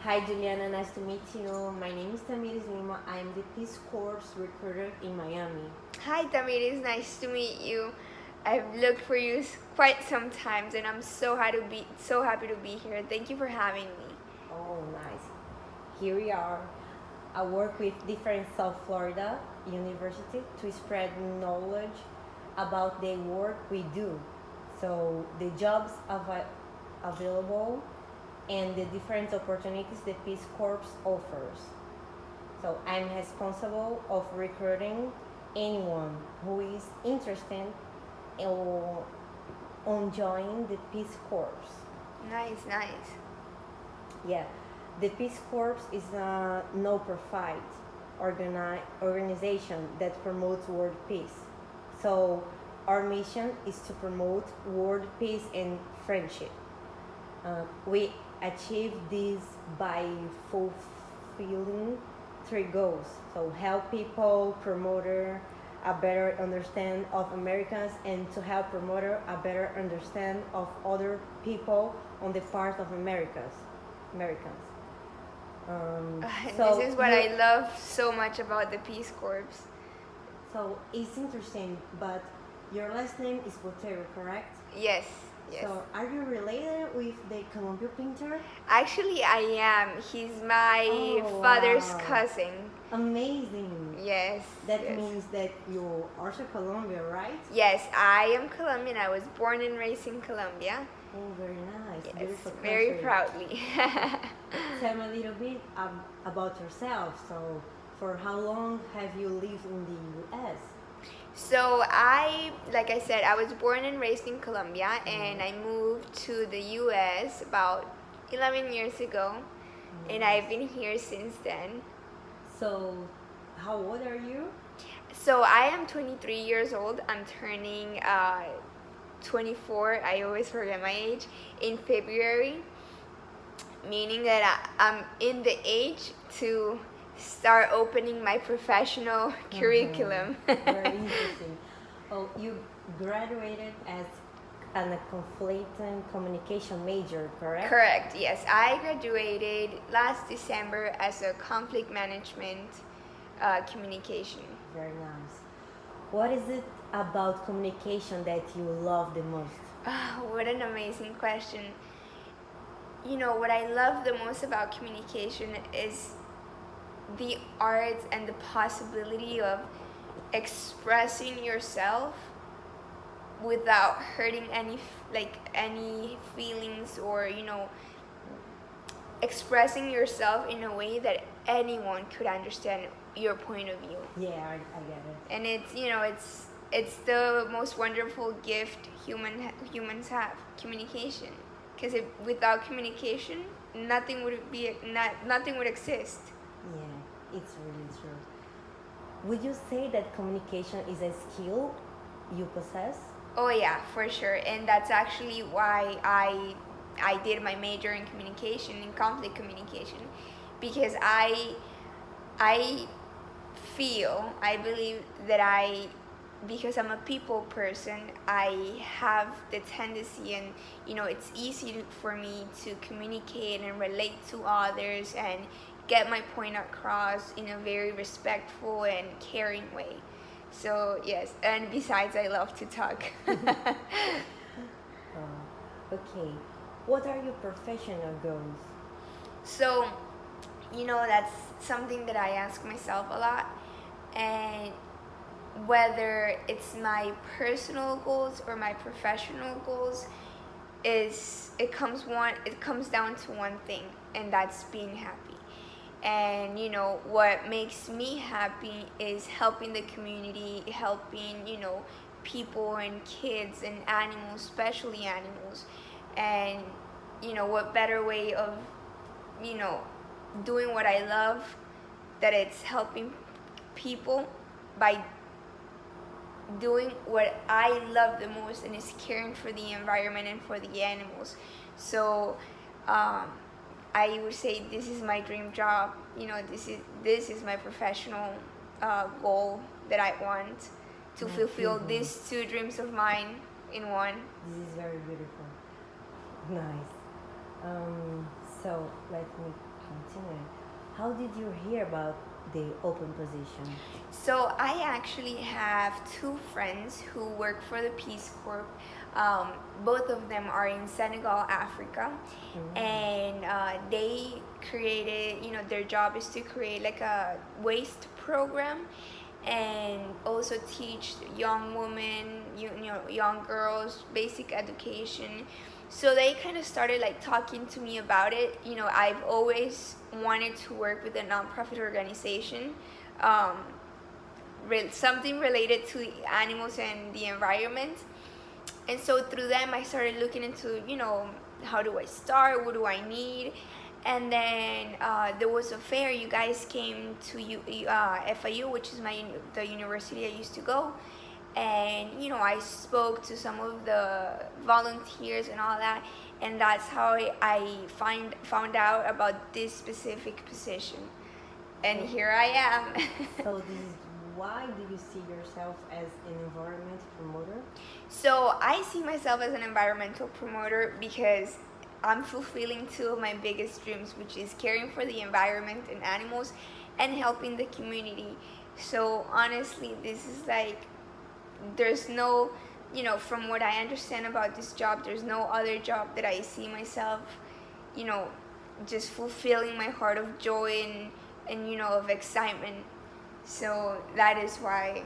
Hi Juliana, nice to meet you. My name is Tamiris Lima. I am the Peace Corps recruiter in Miami. Hi, Tamir. Nice to meet you. I've looked for you quite some times, and I'm so happy to be here. Thank you for having me. Oh, nice. Here we are. I work with different South Florida university to spread knowledge about the work we do. So the jobs available and the different opportunities the Peace Corps offers. So I'm responsible of recruiting anyone who is interested on joining the Peace Corps. Nice, nice. Yeah, the Peace Corps is a no-profit organization that promotes world peace. So our mission is to promote world peace and friendship. We achieve this by fulfilling three goals. So help people promote a better understand of Americans and to help promote a better understand of other people on the part of Americans. This is what I love so much about the Peace Corps. So it's interesting, but your last name is Botero, correct? Yes, yes. So are you related with the Columbia painter? Actually, I am. He's my father's wow. cousin. Amazing. Yes. That yes. means that you're also Colombia, right? Yes, I am Colombian. I was born and raised in Colombia. Oh, very nice. Yes, Beautiful country. very proudly. Tell me a little bit about yourself. So, for how long have you lived in the U.S.? So like I said, I was born and raised in Colombia, and I moved to the U.S. about 11 years ago, and I've been here since then. So, how old are you? So I am 23 years old. I'm turning 24. I always forget my age in February, meaning that I'm in the age to start opening my professional curriculum. Very interesting. Oh, you graduated as a conflict communication major, correct? Correct, yes. I graduated last December as a conflict management communication. Very nice. What is it about communication that you love the most? What an amazing question. You know, what I love the most about communication is the art and the possibility of expressing yourself without hurting any feelings, or expressing yourself in a way that anyone could understand your point of view. Yeah, I get it. And it's the most wonderful gift humans have, communication, because without communication nothing would exist. Yeah, it's really true. Would you say that communication is a skill you possess? Oh yeah, for sure. And that's actually why I did my major in communication, in conflict communication, because I believe that because I'm a people person, I have the tendency, and it's easy for me to communicate and relate to others and get my point across in a very respectful and caring way. So yes, and besides, I love to talk. Okay. What are your professional goals? So, that's something that I ask myself a lot, and whether it's my personal goals or my professional goals, it comes down to one thing, and that's being happy. And what makes me happy is helping the community, helping people and kids and animals, especially animals. And what better way of doing what I love, that it's helping people by doing what I love the most, and is caring for the environment and for the animals. So I would say this is my dream job. This is my professional goal that I want to fulfill these two dreams of mine in one. This is very beautiful. Nice. So let me continue. How did you hear about the open position? So I actually have two friends who work for the Peace Corps. Both of them are in Senegal, Africa, and they created. Their job is to create like a waste program, and also teach young women, young girls, basic education. So they kind of started like talking to me about it. I've always wanted to work with a nonprofit organization. Um, Something related to animals and the environment. And so through them, I started looking into, how do I start? What do I need? And then there was a fair. You guys came to FIU, which is the university I used to go. And, I spoke to some of the volunteers and all that. And that's how I found out about this specific position. And here I am. So this is why do you see yourself as an environment promoter? So I see myself as an environmental promoter because I'm fulfilling two of my biggest dreams, which is caring for the environment and animals and helping the community. So honestly, this is like, there's no, from what I understand about this job, there's no other job that I see myself, just fulfilling my heart of joy and of excitement. So that is why.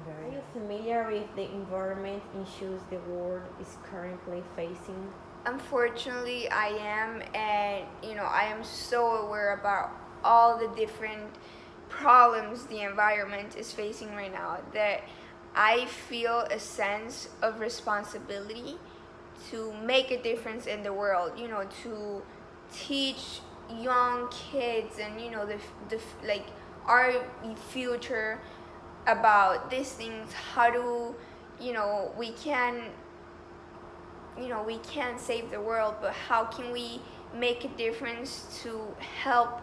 Are you familiar with the environment issues the world is currently facing? Unfortunately, I am, and I am so aware about all the different problems the environment is facing right now that I feel a sense of responsibility to make a difference in the world. To teach young kids and the like our future about these things. How do we can we can't save the world, but how can we make a difference to help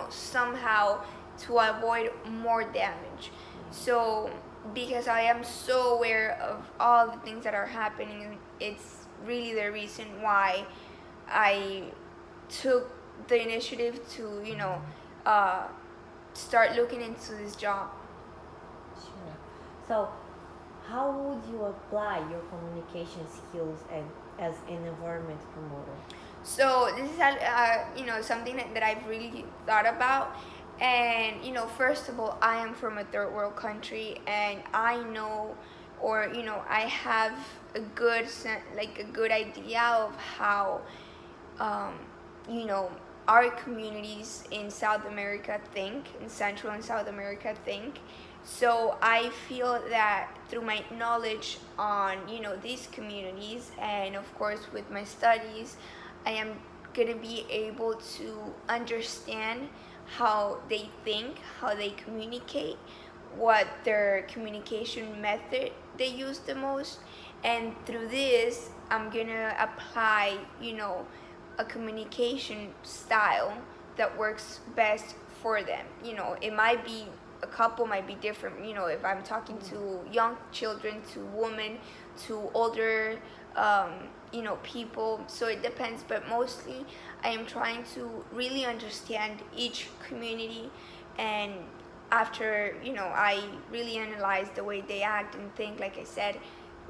somehow to avoid more damage? So because I am so aware of all the things that are happening, it's really the reason why I took the initiative to start looking into this job. Sure. So, how would you apply your communication skills as an environment promoter? So this is something that I've really thought about. And first of all, I am from a third world country, and I know, or I have a good idea of how our communities in South America think, in Central and South America think. So I feel that through my knowledge on these communities, and of course with my studies, I am gonna be able to understand how they think, how they communicate, what their communication method they use the most, and through this I'm gonna apply a communication style that works best for them. It might be, a couple might be different, if I'm talking to young children, to women, to older people. So it depends, but mostly I am trying to really understand each community, and after I really analyze the way they act and think, like I said,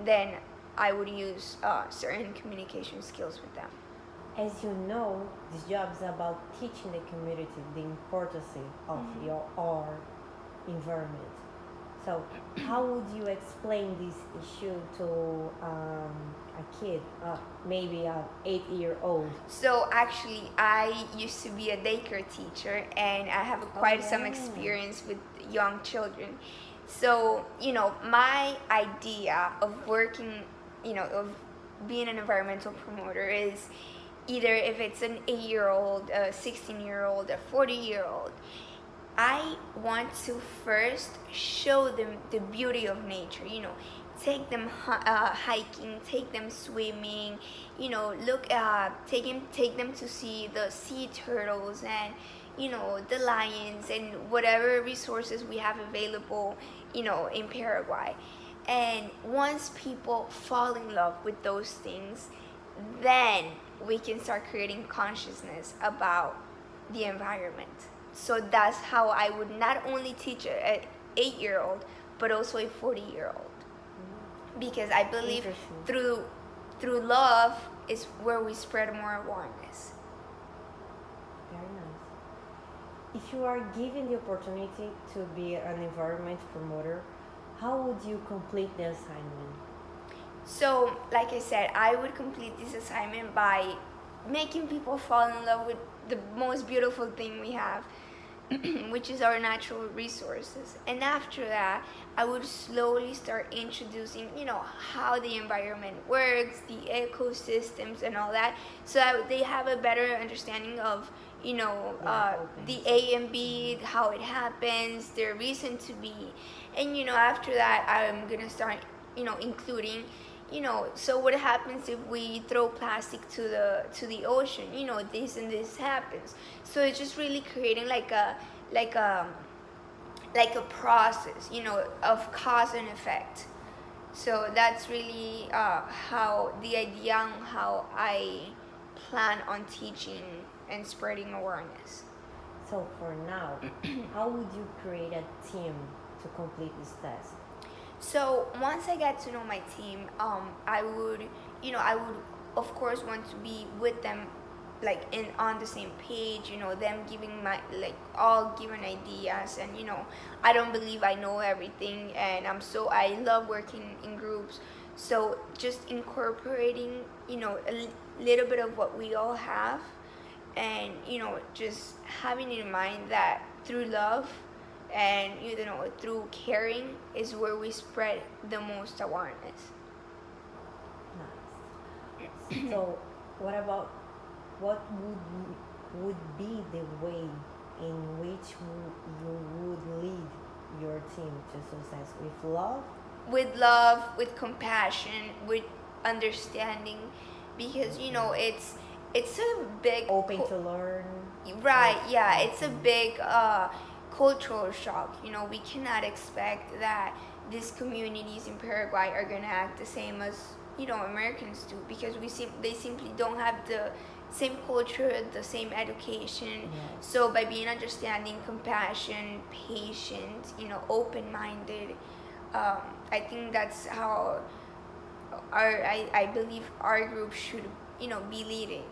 then I would use certain communication skills with them. As you know, this job is about teaching the community the importance of our environment. So, how would you explain this issue to a kid, maybe an 8-year-old? So actually, I used to be a daycare teacher, and I have quite some experience with young children. So my idea of working, of being an environmental promoter is either if it's an 8-year-old, a 16-year-old, a 40-year-old. I want to first show them the beauty of nature, take them hiking, take them swimming, take them to see the sea turtles and the lions and whatever resources we have available in Paraguay. And once people fall in love with those things, then we can start creating consciousness about the environment. So that's how I would not only teach an 8-year-old, but also a 40-year-old, because I believe Interesting. through love is where we spread more awareness. Very nice. If you are given the opportunity to be an environment promoter, how would you complete the assignment? So, like I said, I would complete this assignment by making people fall in love with the most beautiful thing we have, which is our natural resources. And after that, I would slowly start introducing, how the environment works, the ecosystems, and all that, so that they have a better understanding of, the A and B, how it happens, their reason to be. And, after that, I'm going to start, including, so what happens if we throw plastic to the ocean? This and this happens. So it's just really creating like a process, of cause and effect. So that's really how the idea on how I plan on teaching and spreading awareness. So for now, how would you create a team to complete this task? So once I get to know my team, I would of course want to be with them, like on the same page. Them giving my all given ideas, and I don't believe I know everything, and I love working in groups. So just incorporating a little bit of what we all have, and just having in mind that through love and through caring is where we spread the most awareness. Nice. So, what would be the way in which you would lead your team to success? With love? With love, with compassion, with understanding, because it's a big Open to learn. right, yeah, it's a big cultural shock. We cannot expect that these communities in Paraguay are going to act the same as Americans do, because they simply don't have the same culture, the same education. Yes. So by being understanding, compassion, patient, open-minded, I think that's how I believe our group should be leading.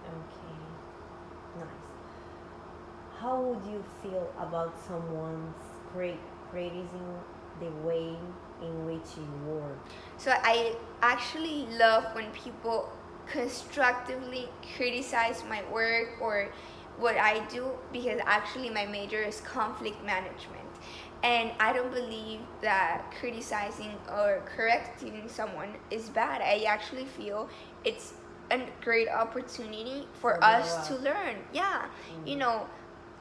Okay. Nice. How would you feel about someone's criticizing the way in which you work? So I actually love when people constructively criticize my work or what I do, because actually my major is conflict management. And I don't believe that criticizing or correcting someone is bad. I actually feel it's a great opportunity for us to learn. Yeah.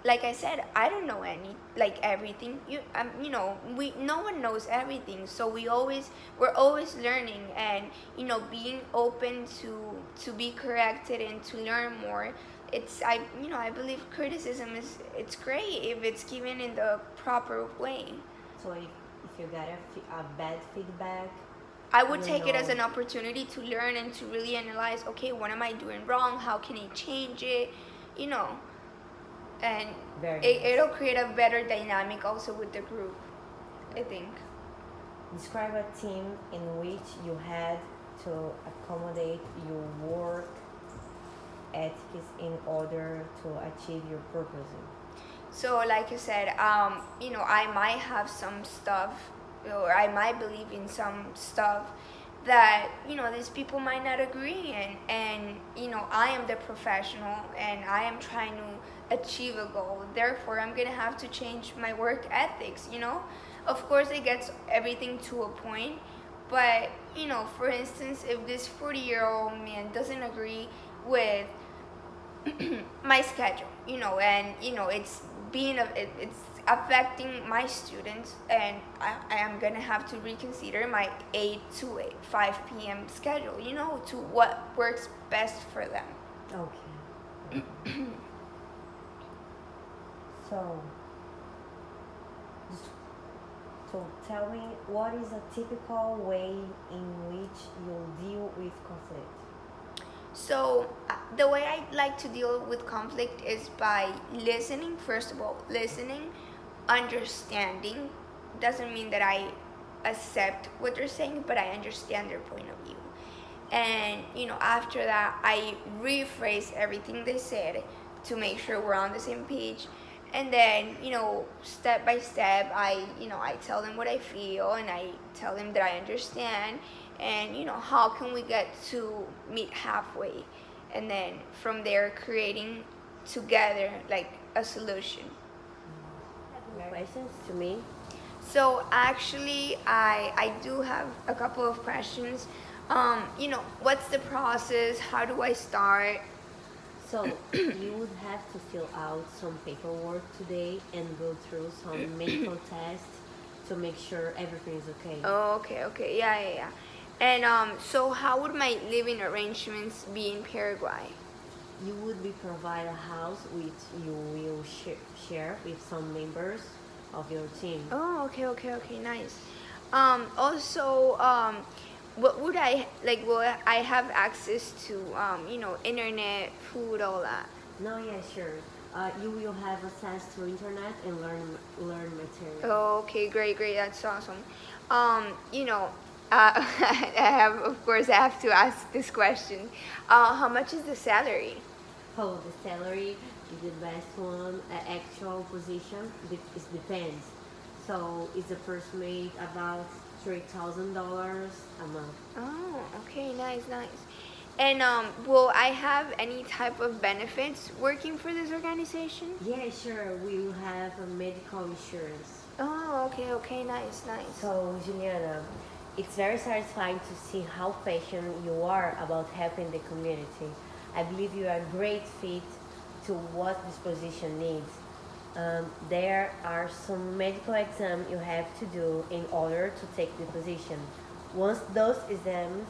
Like I said, I don't know everything. No one knows everything. So we're always learning, and being open to be corrected and to learn more. I believe criticism it's great if it's given in the proper way. So if you got a bad feedback, I would take it as an opportunity to learn and to really analyze, okay, what am I doing wrong? How can I change it? And it'll create a better dynamic also with the group, I think. Describe a team in which you had to accommodate your work ethics in order to achieve your purpose. So like I said, I might have some stuff, or I might believe in some stuff that these people might not agree in, and I am the professional and I am trying to achieve a goal. Therefore, I'm gonna have to change my work ethics. Of course, it gets everything to a point, but for instance, if this 40-year-old man doesn't agree with my schedule, and it's affecting my students, and I am gonna have to reconsider my 8 to 5 p.m. schedule, to what works best for them. Okay. So tell me, what is a typical way in which you'll deal with conflict? So the way I like to deal with conflict is by listening. First of all, listening, understanding. Doesn't mean that I accept what they're saying, but I understand their point of view. And after that, I rephrase everything they said to make sure we're on the same page. And then step by step, I tell them what I feel, and I tell them that I understand, and how can we get to meet halfway, and then from there creating together like a solution. Questions to me? So actually, I do have a couple of questions. What's the process? How do I start? So you would have to fill out some paperwork today and go through some medical tests to make sure everything is okay. Oh, okay, yeah. And so how would my living arrangements be in Paraguay? You would be provided a house which you will share with some members of your team. Oh, okay, nice. Also, what would I like? Will I have access to internet, food, all that? No, yeah, sure. You will have access to internet and learn material. Oh, okay, great. That's awesome. I have to ask this question. How much is the salary? Oh, the salary is the best one. Actual position, it depends. So it's approximately about $3,000 a month. Oh, okay, nice. And will I have any type of benefits working for this organization? Yeah, sure. We will have a medical insurance. Oh, okay, nice. So, Juliana, it's very satisfying to see how passionate you are about helping the community. I believe you are a great fit to what this position needs. There are some medical exams you have to do in order to take the position. Once those exams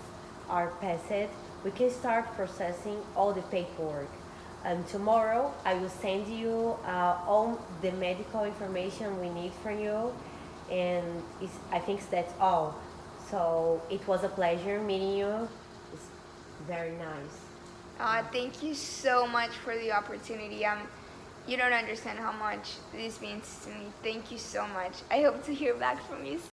are passed, we can start processing all the paperwork. And tomorrow, I will send you all the medical information we need from you, and I think that's all. So it was a pleasure meeting you. It's very nice. Thank you so much for the opportunity. You don't understand how much this means to me. Thank you so much. I hope to hear back from you